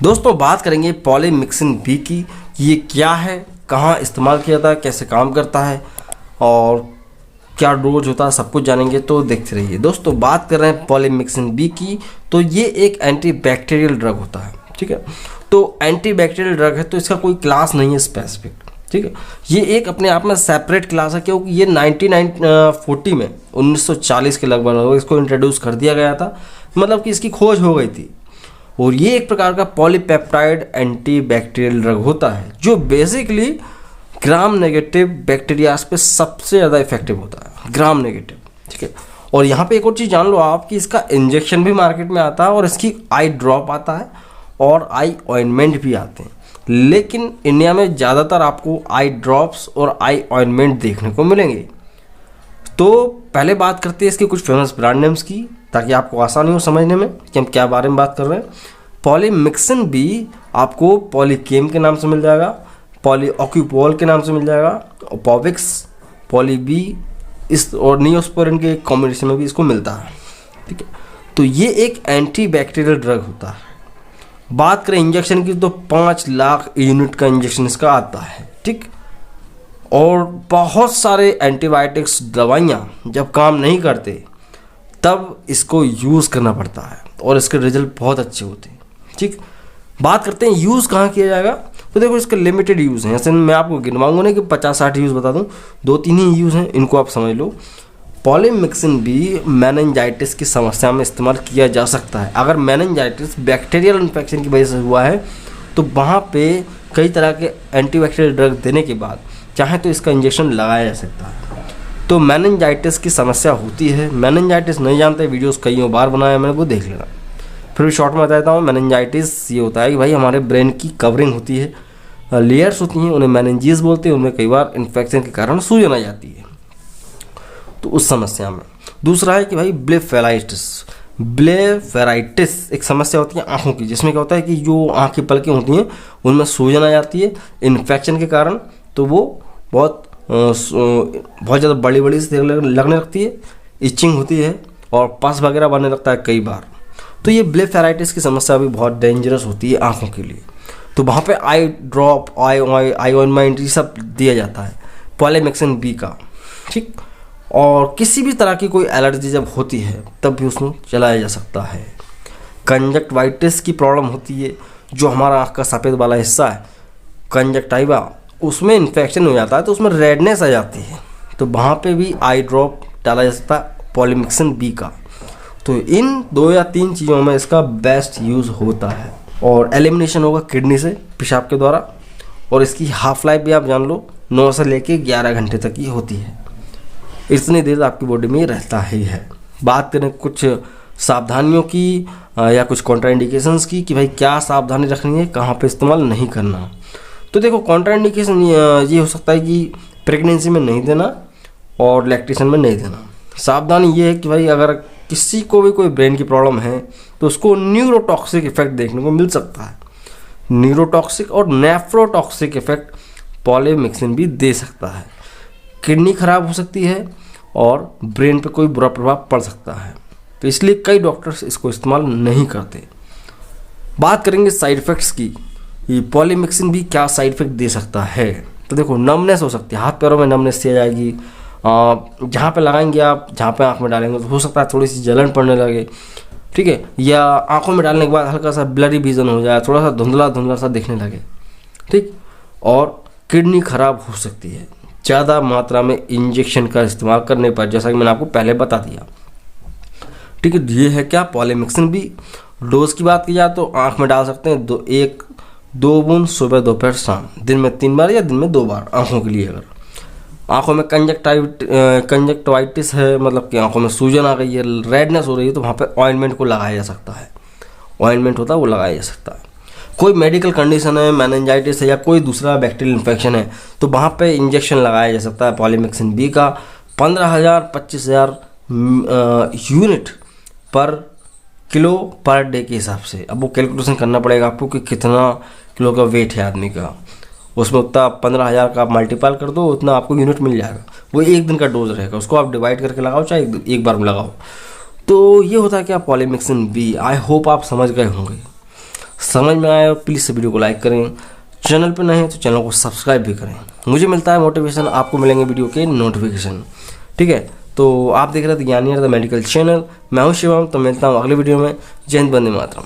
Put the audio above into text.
दोस्तों बात करेंगे पॉलीमिक्सिन बी की, ये क्या है, कहाँ इस्तेमाल किया जाता है, कैसे काम करता है और क्या डोज होता है, सब कुछ जानेंगे। तो देखते रहिए। दोस्तों बात कर रहे हैं पॉलीमिक्सिन बी की, तो ये एक एंटीबैक्टीरियल ड्रग होता है। ठीक है, तो एंटीबैक्टीरियल ड्रग है तो इसका कोई क्लास नहीं है स्पेसिफिक। ठीक है, ये एक अपने आप में सेपरेट क्लास है, क्योंकि ये 1940 में 1940 के लगभग इसको इंट्रोड्यूस कर दिया गया था, मतलब कि इसकी खोज हो गई थी। और ये एक प्रकार का पॉलीपेप्टाइड एंटीबैक्टीरियल ड्रग होता है जो बेसिकली ग्राम नेगेटिव बैक्टीरियाज पे सबसे ज़्यादा इफेक्टिव होता है, ग्राम नेगेटिव। ठीक है, और यहाँ पे एक और चीज़ जान लो आप कि इसका इंजेक्शन भी मार्केट में आता है और इसकी आई ड्रॉप आता है और आई ऑइंटमेंट भी आते हैं, लेकिन इंडिया में ज़्यादातर आपको आई ड्रॉप्स और आई ऑइंटमेंट देखने को मिलेंगे। तो पहले बात करते हैं इसके कुछ फेमस ब्रांड नेम्स की, ताकि आपको आसानी हो समझने में कि हम क्या बारे में बात कर रहे हैं। पॉलीमिक्सिन बी आपको पॉलीकेम के नाम से मिल जाएगा, पॉलीऑक्यूपोल के नाम से मिल जाएगा, पॉविक्स, पॉलीबी इस और नियोस्पोरिन के कॉम्बिनेशन में भी इसको मिलता है। ठीक है, तो ये एक एंटीबैक्टीरियल ड्रग होता है। बात करें इंजेक्शन की तो 5 लाख यूनिट का इंजेक्शन इसका आता है। ठीक, और बहुत सारे एंटीबायोटिक्स दवाइयाँ जब काम नहीं करते तब इसको यूज़ करना पड़ता है और इसके रिजल्ट बहुत अच्छे होते हैं। ठीक, बात करते हैं यूज़ कहाँ किया जाएगा। तो देखो इसके लिमिटेड यूज़ हैं, ऐसे मैं आपको गिनवाऊंगा नहीं कि 50-60 यूज़ बता दूं, 2-3 ही यूज़ हैं, इनको आप समझ लो। पॉलीमिक्सिन भी मेनिंजाइटिस की समस्या में इस्तेमाल किया जा सकता है। अगर मेनिंजाइटिस बैक्टीरियल इन्फेक्शन की वजह से हुआ है तो वहाँ पे कई तरह के एंटीबैक्टीरियल ड्रग देने के बाद चाहे तो इसका इंजेक्शन लगाया जा सकता है। तो मेनिंजाइटिस की समस्या होती है, मेनिंजाइटिस नहीं जानते, वीडियोस कई बार बनाया मैंने, वो देख लेना। फिर भी शॉर्ट में बता देता हूँ। मेनिंजाइटिस ये होता है कि भाई हमारे ब्रेन की कवरिंग होती है, लेयर्स होती हैं, उन्हें मेनिंजीज बोलते हैं, उनमें कई बार इन्फेक्शन के कारण सूजन आ जाती है, तो उस समस्या में। दूसरा है कि भाई ब्लेफेराइटिस एक समस्या होती है आँखों की, जिसमें क्या होता है कि जो आँख की पलकें होती हैं उनमें सूजन आ जाती है इन्फेक्शन के कारण, तो वो बहुत ज़्यादा बड़ी बड़ी से लगने लगती है, इचिंग होती है और पस वगैरह बनने लगता है कई बार। तो ये ब्लेफेराइटिस की समस्या भी बहुत डेंजरस होती है आँखों के लिए। तो वहाँ पे आई ड्रॉप, आई ऑइंटमेंट ये सब दिया जाता है पॉलीमिक्सिन बी का। ठीक, और किसी भी तरह की कोई एलर्जी जब होती है तब भी उसमें चलाया जा सकता है। कंजक्टिवाइटिस की प्रॉब्लम होती है, जो हमारा आँख का सफ़ेद वाला हिस्सा है कंजक्टिवा, उसमें इन्फेक्शन हो जाता है तो उसमें रेडनेस आ जाती है, तो वहाँ पे भी आई ड्रॉप डाला जा सकता है पॉलीमिक्सिन बी का। तो इन 2 या 3 चीज़ों में इसका बेस्ट यूज़ होता है। और एलिमिनेशन होगा किडनी से पेशाब के द्वारा, और इसकी हाफ लाइफ भी आप जान लो 9 से लेके 11 घंटे तक की होती है। इतनी देर आपकी बॉडी में रहता ही है। बात करें कुछ सावधानियों की या कुछ कॉन्ट्राइंडिकेशंस की कि भाई क्या सावधानी रखनी है, कहाँ पे इस्तेमाल नहीं करना। तो देखो कॉन्ट्राइंडिकेशन ये हो सकता है कि प्रेगनेंसी में नहीं देना और लैक्टेशन में नहीं देना। सावधानी ये है कि भाई अगर किसी को भी कोई ब्रेन की प्रॉब्लम है तो उसको न्यूरोटॉक्सिक इफेक्ट देखने को मिल सकता है। न्यूरोटॉक्सिक और नेफ्रोटॉक्सिक इफेक्ट पॉलीमिक्सिन भी दे सकता है। किडनी खराब हो सकती है और ब्रेन पे कोई बुरा प्रभाव पड़ सकता है, तो इसलिए कई डॉक्टर्स इसको इस्तेमाल नहीं करते। बात करेंगे साइड इफ़ेक्ट्स की, ये पॉलीमिक्सिन भी क्या साइड इफेक्ट दे सकता है। तो देखो नमनेस हो सकती है, हाथ पैरों में नमनेस सी आ जाएगी, जहाँ पे लगाएंगे आप, जहाँ पे आँख में डालेंगे तो हो सकता है थोड़ी सी जलन पड़ने लगे। ठीक है, या आँखों में डालने के बाद हल्का सा ब्लरी विजन हो जाए, थोड़ा सा धुंधला धुंधला सा दिखने लगे। ठीक, और किडनी खराब हो सकती है ज़्यादा मात्रा में इंजेक्शन का इस्तेमाल करने पर, जैसा कि मैंने आपको पहले बता दिया। ठीक है, ये है क्या पॉलीमिक्सिन बी। डोज की बात की जाए तो आँख में डाल सकते हैं 2 बूंद सुबह दोपहर शाम, दिन में 3 बार या दिन में 2 बार आँखों के लिए। अगर आँखों में कंजक्टिवाइटिस है, मतलब कि आँखों में सूजन आ गई है, रेडनेस हो रही है, तो वहाँ पे ऑइंटमेंट को लगाया जा सकता है। ऑइंटमेंट होता है वो लगाया जा सकता है। कोई मेडिकल कंडीशन है, मेनिंजाइटिस है या कोई दूसरा बैक्टीरियल इन्फेक्शन है, तो वहाँ पे इंजेक्शन लगाया जा सकता है पॉलीमिक्सिन बी का। 15,000-25,000 यूनिट पर किलो पर डे के हिसाब से। अब वो कैलकुलेशन करना पड़ेगा आपको कि कितना किलो का वेट है आदमी का, उसमें उतना 15,000 का आप मल्टीपल कर दो, उतना आपको यूनिट मिल जाएगा। वो 1 दिन का डोज रहेगा, उसको आप डिवाइड करके लगाओ, चाहे एक बार में लगाओ। तो ये होता है क्या पॉलीमिक्सिन बी। आई होप आप समझ गए होंगे। समझ में आया प्लीज़ से वीडियो को लाइक करें, चैनल पर नए हैं तो चैनल को सब्सक्राइब भी करें। मुझे मिलता है मोटिवेशन, आपको मिलेंगे वीडियो के नोटिफिकेशन। ठीक है, तो आप देख रहे थे ज्ञानी द मेडिकल चैनल। मैं हूं शिवम, तो मिलता हूं अगले वीडियो में। जय हिंद, वंदे मातरम।